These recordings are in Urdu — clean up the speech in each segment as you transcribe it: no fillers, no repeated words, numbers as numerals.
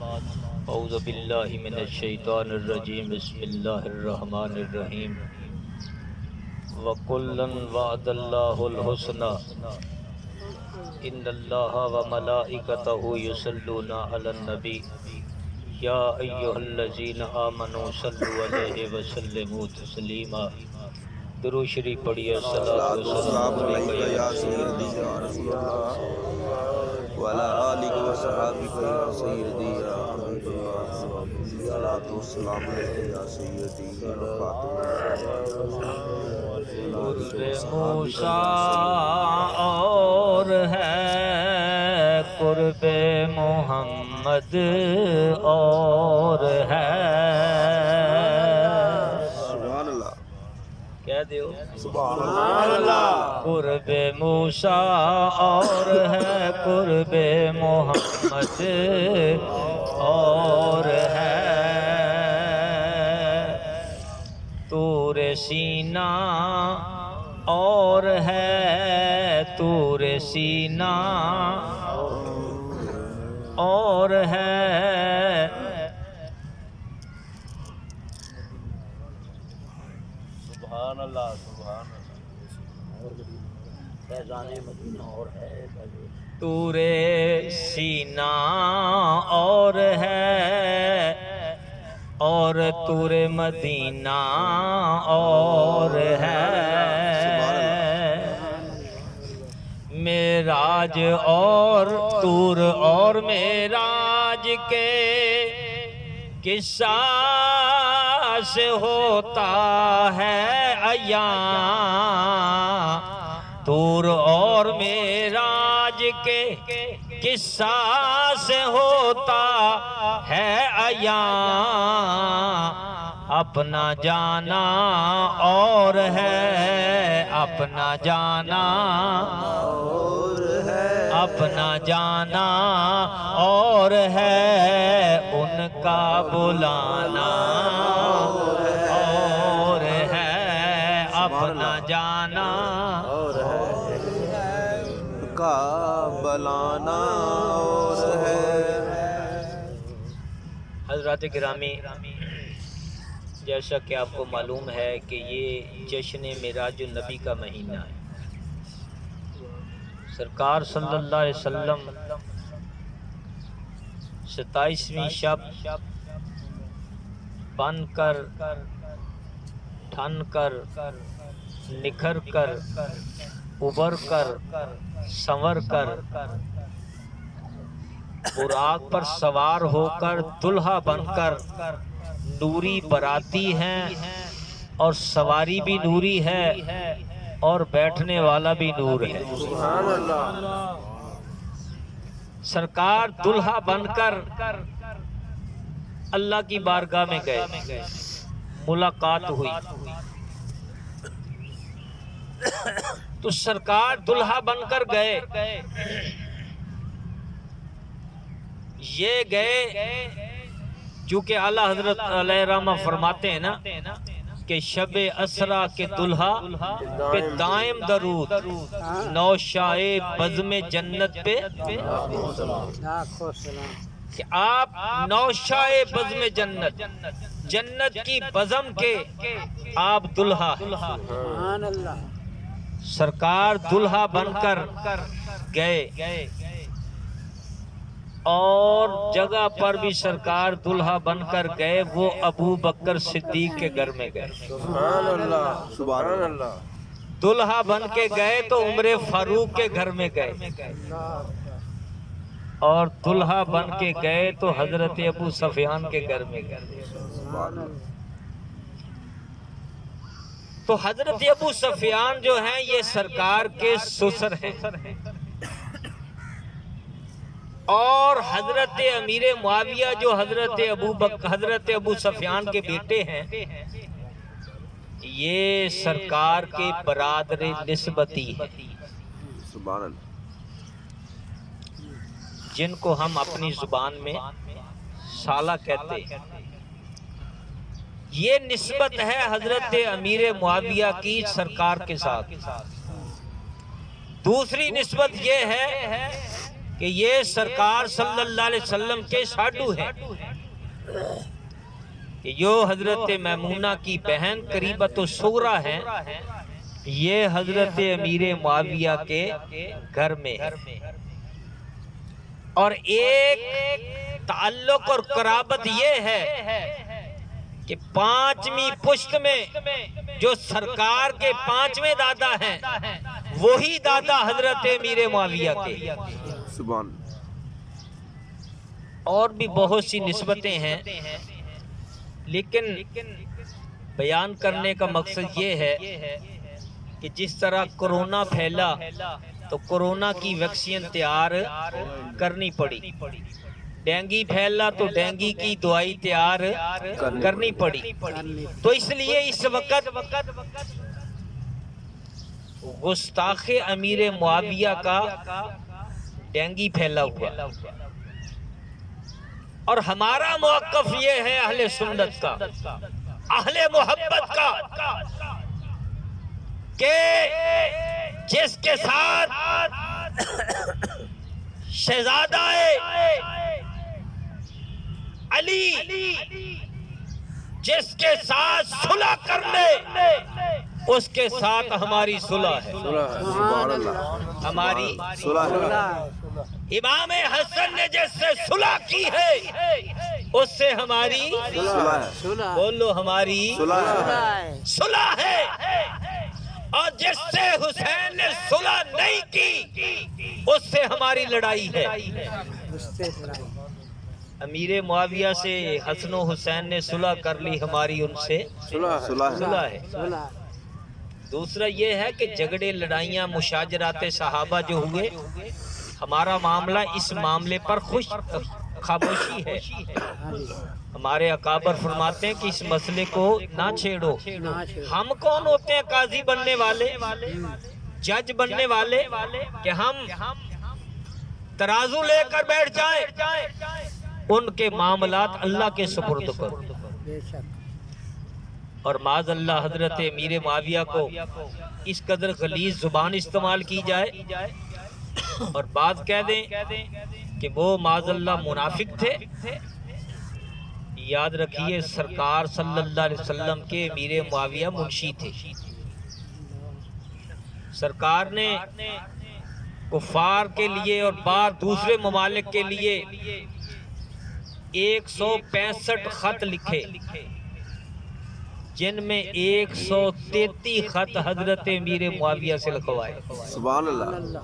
اعوذ باللہ من الشیطان الرجیم بسم اللہ الرحمن الرحیم وَكُلًّا وَعَدَ اللَّهُ الْحُسْنَى إِنَّ اللَّهَ وَمَلَائِكَتَهُ يُصَلُّونَ عَلَى النَّبِيِّ يَا أَيُّهَا الَّذِينَ آمَنُوا صَلُّوا عَلَيْهِ وَسَلِّمُوا تَسْلِيمًا۔ درود شریف پڑھیے۔ الصلاۃ والسلام علیکہ یا سیدی یا رسول اللہ وعلی آلہ و صحابہ یا سیدی یا حبیب اللہ الصلاۃ والسلام علیکہ یا سیدی یا قرب موسیٰ اور ہے قرب محمد اور ہے۔ سبحان اللہ، کہہ دیو سبحان اللہ۔ قرب موسیٰ اور ہے قرب محمد اور ہے۔ طور سینہ اور ہے طور سینہ اور ہے۔ سبحان اللہ، سبحان طور سینہ اور ہے اور طور مدینہ اور ہے۔ معراج اور طور اور معراج کے قصہ سے ہوتا ہے عیاں۔ طور اور معراج کے قصہ سے ہوتا ہے عیاں۔ اپنا جانا اور ہے اپنا جانا اپنا جانا اور ہے ان کا بلانا اور ہے اپنا جانا کا بلانا اور ہے۔ حضرات گرامی، جیسا کہ آپ کو معلوم ہے کہ یہ جشن معراج النبی کا مہینہ ہے۔ سرکار صلی اللہ علیہ وسلم 27ویں شب بن کر ٹھن کر نکھر کر ابھر کر سنور کر براق پر سوار ہو کر دلہا بن کر نوری براتی ہیں، اور سواری بھی نوری ہے اور بیٹھنے والا بھی نور ہے۔ سبحان اللہ۔ سرکار دلہا بن کر اللہ کی بارگاہ میں گئے، ملاقات ہوئی تو سرکار دلہا بن کر گئے۔ یہ گئے چونکہ اعلیٰ حضرت علیہ رحمہ فرماتے ہیں نا کہ شب اسرا کے دلہا پہ دائم درود، نوشائے بزم جنت پہ کہ آپ نوشائے بزم جنت، جنت کی بزم کے آپ دلہا ہیں۔ سرکار دلہا بن کر گئے اور جگہ پر بھی سرکار دلہا بن کر گئے، وہ ابو بکر صدیق کے گھر میں گئے۔ سبحان اللہ، سبحان اللہ۔ دلہا بن کے گئے تو عمر فاروق کے گھر میں گئے، اور دلہا بن کے گئے تو حضرت ابو سفیان کے گھر میں گئے۔ تو حضرت ابو سفیان جو ہیں یہ سرکار کے سسر ہیں، اور حضرت امیر معاویہ جو حضرت ابو سفیان کے بیٹے ہیں، یہ سرکار کے برادر نسبتی ہیں، سبحان اللہ، جن کو ہم اپنی زبان میں سالہ کہتے ہیں۔ یہ نسبت ہے حضرت امیر معاویہ کی سرکار کے ساتھ۔ دوسری نسبت یہ ہے کہ یہ سرکار صلی اللہ علیہ وسلم کے ساڈو ہیں، کہ جو حضرت میمونہ کی بہن قریبۃ الصغریٰ ہیں، یہ حضرت امیر معاویہ کے گھر میں ہے، اور ایک تعلق اور قرابت یہ ہے کہ پانچویں پشت میں جو سرکار کے پانچویں دادا ہیں وہی دادا حضرت امیر معاویہ کے، سبحان، اور بھی بہت سی نسبتیں ہیں، لیکن بیان کرنے کا مقصد یہ ہے کہ جس طرح کرونا پھیلا تو کرونا کی ویکسین تیار کرنی پڑی، ڈینگی پھیلا تو ڈینگی کی دوائی تیار کرنی پڑی، تو اس لیے اس وقت گستاخ امیر معاویہ کا ڈینگی پھیلا ہوا، اور ہمارا موقف یہ ہے اہل سنت کا، اہل محبت کا، کہ جس کے ساتھ شہزادہ علی جس کے ساتھ صلح کر لے اس کے ساتھ ہماری صلح ہے، سبحان اللہ، ہماری صلح ہے، امام حسن نے جس سے صلح کی ہے اس سے ہماری صلح ہے، بولو ہماری صلح ہے، صلح ہے، اور جس سے حسین نے صلح نہیں کی اس سے ہماری لڑائی ہے۔ امیر معاویہ سے حسن و حسین نے صلح کر لی، ہماری ان سے صلح ہے۔ دوسرا یہ ہے کہ جھگڑے، لڑائیاں، مشاجرات صحابہ جو ہوئے، ہمارا معاملہ اس معاملے پر خاموشی ہے۔ ہمارے اکابر فرماتے ہیں کہ اس مسئلے کو نہ چھیڑو، ہم کون ہوتے ہیں قاضی بننے والے، جج بننے والے، کہ ہم ترازو لے کر بیٹھ جائیں؟ ان کے معاملات اللہ کے سپرد کرو، اور معاذ اللہ حضرت امیر معاویہ کو اس قدر غلیظ زبان استعمال کی جائے اور بات کہہ دیں کہ وہ معاذ اللہ منافق تھے۔ یاد رکھیے سرکار صلی اللہ علیہ وسلم کے امیر معاویہ منشی تھے، سرکار نے کفار کے لیے اور بعض دوسرے ممالک کے لیے 165 خط لکھے، جن میں 133 خط حضرت امیر معاویہ سے لکھوائے، سبحان اللہ،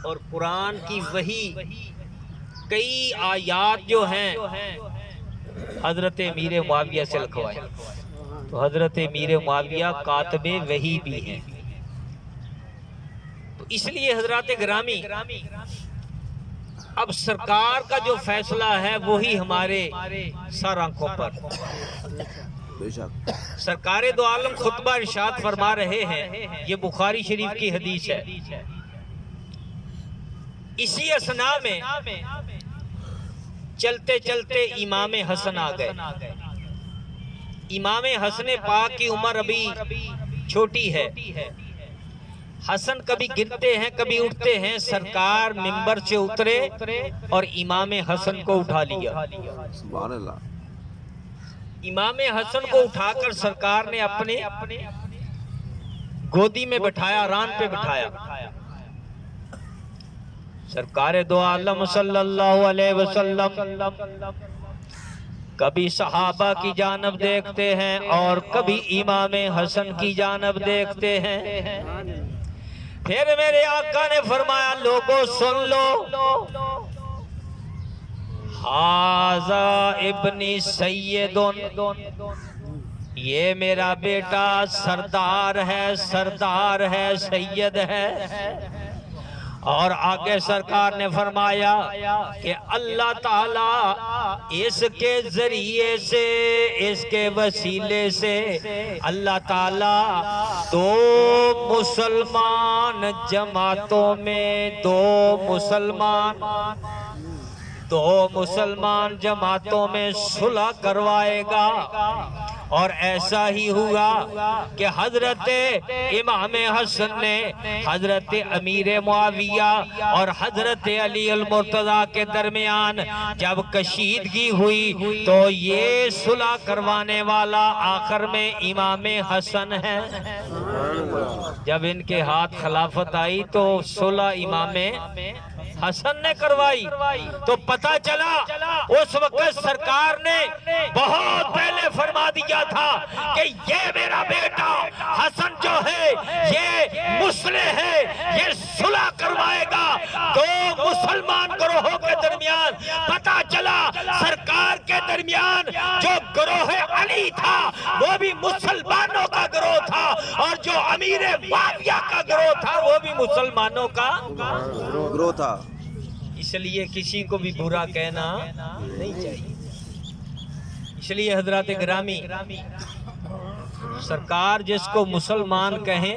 اور قرآن کی وحی کئی آیات جو ہیں حضرت امیر معاویہ سے لکھوائے، تو حضرت امیر معاویہ کاتب وحی بھی ہیں۔ تو اس لیے حضرات گرامی، اب سرکار کا جو فیصلہ ہے وہی ہمارے سر آنکھوں پر۔ بے شک، سرکار دو عالم خطبہ ارشاد فرما رہے ہیں، یہ بخاری شریف کی حدیث ہے، اسی اثناء میں چلتے چلتے امام حسن آ گئے۔ امام حسن پاک کی عمر ابھی چھوٹی ہے، حسن کبھی گرتے ہیں کبھی اٹھتے ہیں، سرکار منبر سے اترے اور امام حسن کو اٹھا لیا۔ سبحان اللہ، امام حسن کو اٹھا کر سرکار نے اپنے گودی میں بٹھایا، ران پہ بٹھایا۔ سرکار دو عالم صلی اللہ علیہ وسلم کبھی صحابہ کی جانب دیکھتے ہیں اور کبھی امام حسن کی جانب دیکھتے ہیں۔ پھر میرے آقا نے فرمایا، لوگوں سن لو، ھذا ابنی سیدن، یہ میرا بیٹا سردار ہے، سردار ہے، سید ہے۔ اور آگے سرکار نے فرمایا کہ اللہ تعالیٰ اس کے ذریعے سے، اس کے وسیلے سے اللہ تعالیٰ دو مسلمان جماعتوں میں، دو مسلمان جماعتوں میں صلح کروائے گا، اور ایسا ہی ہوا کہ حضرت امام حسن نے حضرت امیر معاویہ اور حضرت علی المرتضیٰ کے درمیان جب کشیدگی ہوئی تو یہ صلح کروانے والا آخر میں امام حسن ہے۔ جب ان کے ہاتھ خلافت آئی تو صلح امام حسن نے کروائی، تو پتہ چلا اس وقت سرکار نے بہت پہلے فرما دیا تھا کہ یہ میرا بیٹا حسن جو ہے یہ مسلح ہے، یہ صلح کروائے گا دو مسلمان گروہوں کے درمیان۔ پتہ چلا سرکار کے درمیان جو گروہ علی تھا وہ بھی مسلمانوں کا گروہ تھا، اور جو امیر معاویہ کا گروہ تھا وہ بھی مسلمانوں کا گروہ تھا۔ اس لیے کسی کو بھی برا کہنا نہیں چاہیے۔ اس لیے حضرات گرامی، سرکار جس کو مسلمان کہیں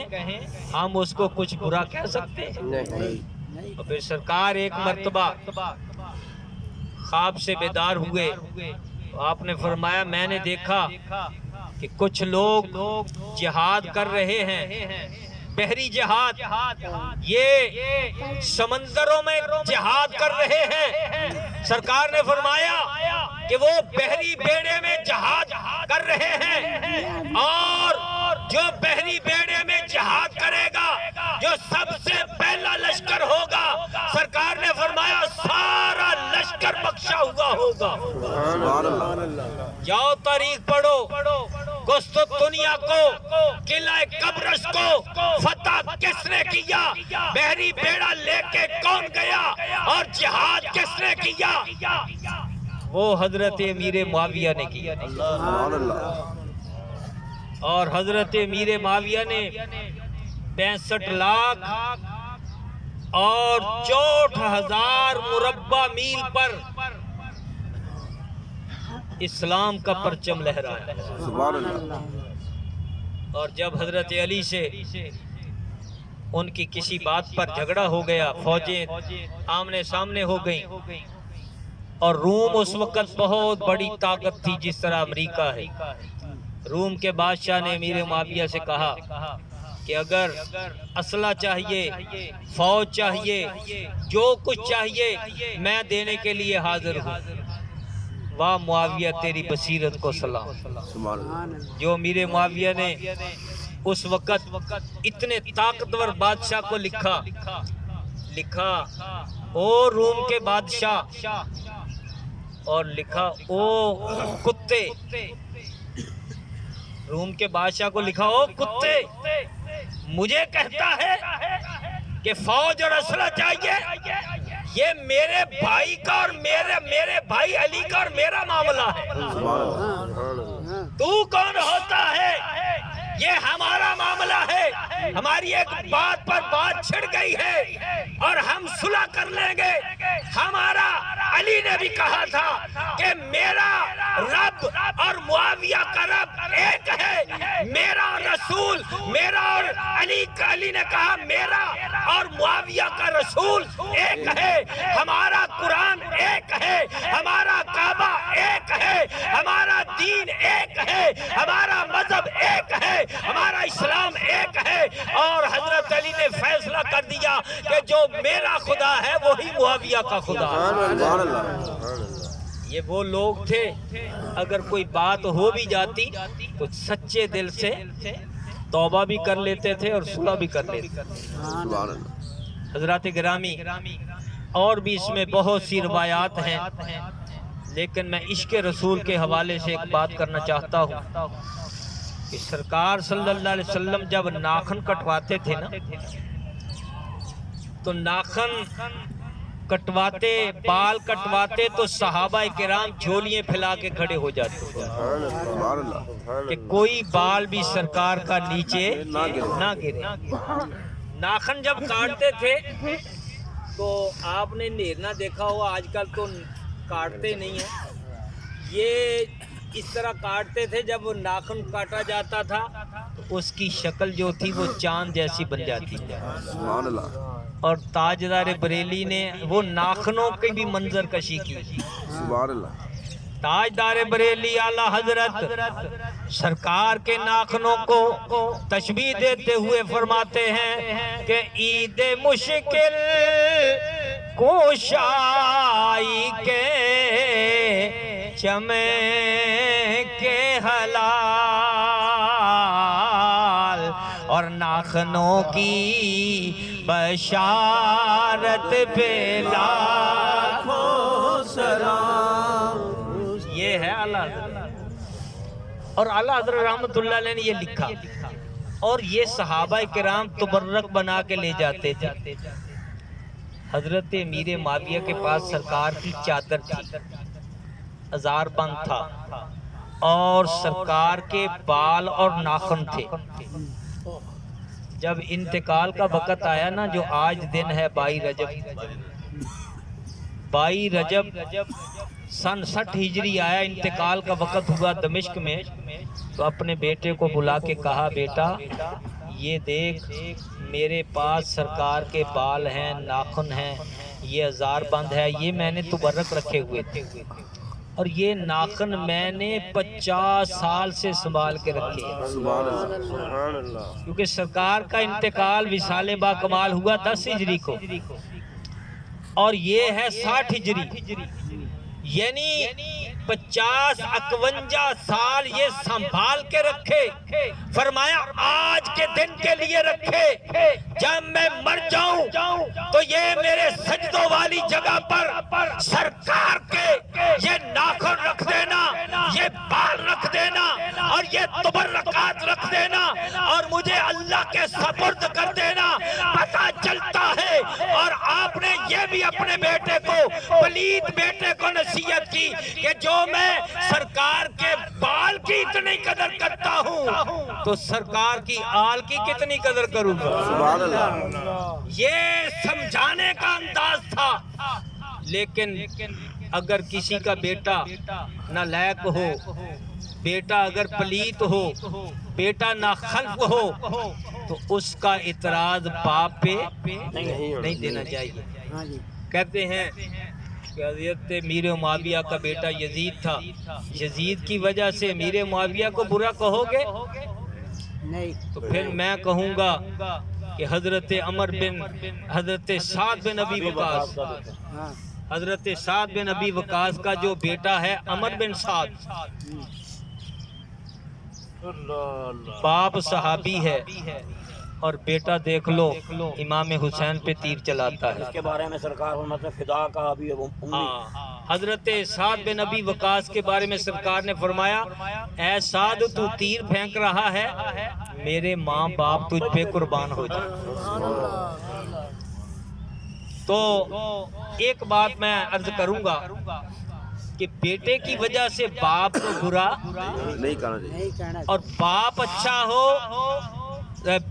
ہم اس کو کچھ برا کہہ سکتے ہیں؟ اور پھر سرکار ایک مرتبہ خواب سے بیدار ہوئے، آپ نے فرمایا میں نے دیکھا کہ کچھ لوگ جہاد کر رہے ہیں، بحری جہاد، یہ سمندروں میں جہاد کر رہے ہیں۔ سرکار نے فرمایا کہ وہ بحری بیڑے میں جہاد کر رہے ہیں، اور جو بحری بیڑے میں جہاد کرے گا جو سب سے پہلا لشکر ہوگا، سرکار نے فرمایا سارا لشکر بخشا ہوا ہوگا۔ جاؤ تاریخ پڑھو، قسطنطنیہ کو، قلعہ قبرص کو فتح کس نے کیا؟ بحری بیڑا لے کے کون گیا؟ اور جہاد کس نے کیا؟ وہ حضرت امیر معاویہ نے کیا۔ اور حضرت امیر معاویہ نے 65 لاکھ اور 64,000 مربع میل پر اسلام کا پرچم لہرایا۔ اور جب حضرت علی سے ان کی کسی بات پر جھگڑا ہو گیا، فوجیں آمنے سامنے ہو گئیں، اور روم اس وقت بہت بڑی طاقت تھی جس طرح امریکہ ہے۔ روم کے بادشاہ نے امیر معاویہ سے کہا کہ اگر اسلحہ چاہیے، فوج چاہیے، جو کچھ چاہیے میں دینے کے لیے حاضر ہوں۔ واہ معاویہ تیری بصیرت کو سلام۔ جو امیر معاویہ نے اس وقت اتنے طاقتور بادشاہ کو لکھا او روم کے بادشاہ، اور لکھا او کتے، روم کے بادشاہ کو لکھا او کتے، مجھے کہتا ہے کہ فوج اور اسلحہ چاہیے، یہ میرے بھائی کا اور میرے بھائی علی کا اور میرا معاملہ ہے، تو کون ہوتا ہے؟ یہ ہمارا معاملہ ہے، ہماری ایک بات پر بات چھڑ گئی ہے اور ہم صلح کر لیں گے۔ ہمارا علی نے بھی کہا تھا کہ میرا رب اور معاویہ کا رب ایک ہے، میرا رسول، میرا اور علی نے کہا میرا اور معاویہ کا رسول ایک ہے، ہمارا قرآن ایک ہے، ہمارا کعبہ ایک ہے، ہمارا دین ایک ہے، ہمارا مذہب ایک ہے، ہمارا اسلام ایک ہے۔ اور حضرت علی نے فیصلہ کر دیا کہ جو میرا خدا ہے وہی معاویہ کا خدا ہے۔ یہ وہ لوگ تھے اگر کوئی بات ہو بھی جاتی تو سچے دل سے توبہ بھی کر لیتے تھے اور صلح بھی کر لیتے تھے۔ حضرات گرامی، اور بھی اس میں بہت سی روایات ہیں، لیکن میں عشق رسول کے حوالے سے ایک بات کرنا چاہتا ہوں کہ سرکار صلی اللہ علیہ وسلم جب ناخن کٹواتے تھے نا، تو ناخن کٹواتے، بال کٹواتے تو صحابہ کرام جھولیاں پھیلا کے کھڑے ہو جاتے تھے کہ کوئی بال بھی سرکار کا نیچے نہ گرے۔ ناخن جب کاٹتے تھے تو آپ نے نیرنا دیکھا ہوا، آج کل تو کاٹتے نہیں ہیں، یہ اس طرح کاٹتے تھے۔ جب وہ ناخن کاٹا جاتا تھا تو اس کی شکل جو تھی وہ چاند جیسی بن جاتی تھی۔ اور تاجدار بریلی نے وہ ناخنوں کی بھی منظر کشی کی۔ تاجدار بریلی اعلیٰ حضرت سرکار کے ناخنوں کو تشبیہ دیتے ہوئے فرماتے ہیں کہ عید مشکل کوشائی کے چمے کے حلال اور ناخنوں کی بشارت پہ لاکھوں سلام. یہ ہے اعلیٰ حضرت. اور اعلیٰ حضرت رحمت اللہ علیہ نے یہ لکھا اور یہ صحابہ کرام تبرک بنا کے لے جاتے تھے. حضرت امیر معاویہ کے پاس سرکار کی چادر تھی، ہزار بند تھا اور سرکار کے بال اور ناخن تھے. جب انتقال کا وقت آیا نا، جو آج دن ہے 22 رجب سن 60 ہجری آیا، انتقال کا وقت ہوا دمشق میں، تو اپنے بیٹے کو بلا کے کہا بیٹا یہ دیکھ میرے پاس سرکار کے بال ہیں، ناخن ہیں، یہ ہزار بند ہے، یہ میں نے تبرک رکھے ہوئے تھے اور یہ ناخن میں نے 50 سال سے سنبھال کے رکھے ہیں. کیونکہ سرکار کا انتقال وصال با کمال ہوا 10 ہجری کو اور یہ ہے 60 ہجری، یعنی 50-51 سال یہ سنبھال کے رکھے. فرمایا آج کے دن کے لیے رکھے، جب میں مر جاؤں تو یہ میرے سجدوں والی جگہ پر سرکار کے یہ ناخن رکھ دینا، یہ بال رکھ دینا اور یہ تبرکات رکھ دینا اور مجھے اللہ کے سپرد کر دینا. پتہ چلتا ہے. اور آپ نے یہ بھی اپنے بیٹے کو، پلید بیٹے کو نصیحت کی کہ جو میں سرکار کے بال کی اتنی قدر کرتا ہوں تو سرکار کی آل کی کتنی قدر کروں گا. سبحان اللہ. یہ سمجھانے کا انداز تھا. لیکن اگر کسی کا بیٹا نالائق ہو، بیٹا اگر پلیت ہو، بیٹا ناخلف ہو تو اس کا اعتراض باپ پہ نہیں دینا چاہیے. کہتے ہیں کہ حضرت امیر معاویہ کا بیٹا یزید تھا، یزید کی وجہ سے امیر معاویہ کو برا کہو گے تو پھر میں کہوں گا کہ حضرت سعد بن ابی وقاص، حضرت سعد بن ابی وقاص کا جو بیٹا ہے عمر بن سعد، باپ صحابی ہے اور بیٹا دیکھ لو امام حسین پہ تیر چلاتا ہے. اس کے بارے میں سرکار مطلب فدا کہا بھی. حضرت سعد بن ابی وقاص کے بارے میں سرکار نے فرمایا اے سعد تو تیر پھینک رہا ہے، میرے ماں باپ تجھ پہ قربان ہو جائے. تو ایک بات میں عرض کروں گا کہ بیٹے کی وجہ سے باپ کو برا نہیں کہنا چاہیے اور باپ اچھا ہو،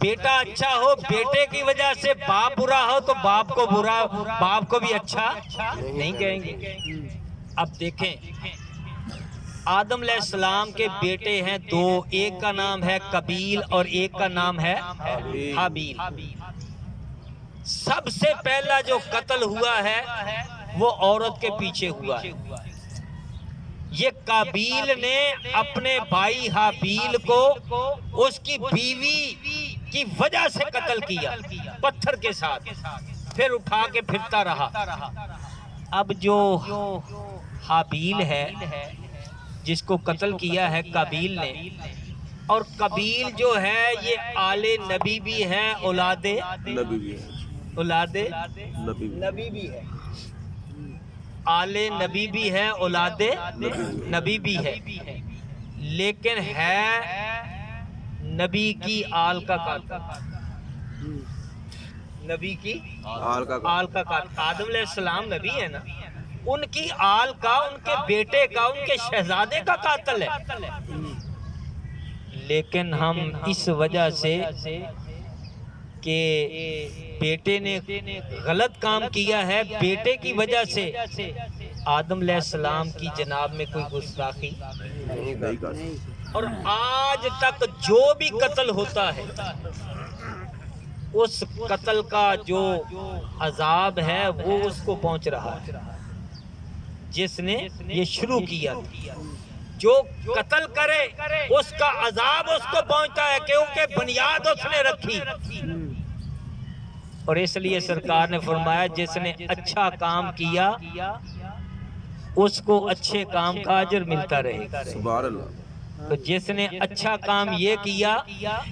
بیٹا اچھا ہو، بیٹے کی وجہ سے باپ برا ہو تو باپ کو برا، باپ کو بھی اچھا نہیں کہیں گے. اب دیکھیں آدم علیہ السلام کے بیٹے ہیں دو، ایک کا نام ہے قابیل اور ایک کا نام ہے حابیل. سب سے پہلا جو قتل ہوا ہے وہ عورت کے پیچھے ہوا ہے. یہ قابیل نے اپنے بھائی حابیل کو اس کی بیوی کی وجہ سے قتل کیا پتھر کے ساتھ، پھر اٹھا کے پھرتا رہا. اب جو حابیل ہے جس کو قتل کیا ہے قابیل نے، اور قابیل جو ہے یہ آل نبی بھی ہے، اولاد نبی بھی ہے، اولاد نبی بھی ہے، آل نبی بھی ہے، اولاد نبی بھی ہے، لیکن ہے نبی کی آل کا قاتل، نبی کی آل کا قاتل. آدم علیہ السلام نبی ہے نا، ان کی آل کا، ان کے بیٹے کا، ان کے شہزادے کا قاتل ہے. لیکن ہم اس وجہ سے کہ بیٹے نے غلط کام کیا ہے، بیٹے کی وجہ سے آدم علیہ السلام کی جناب میں کوئی گستاخی نہیں. اور آج تک جو بھی قتل ہوتا ہے اس قتل کا جو عذاب ہے وہ اس کو پہنچ رہا ہے جس نے یہ شروع کیا. جو قتل کرے اس کا عذاب اس کو پہنچتا ہے، کیونکہ بنیاد اس نے رکھی۔ اور اس لیے سرکار نے فرمایا جس نے اچھا کام کیا اس کو اچھے کام کا اجر ملتا رہے گا۔ سبحان اللہ۔ تو جس نے اچھا کام یہ کیا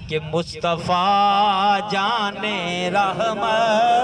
کہ مصطفیٰ جان رحمت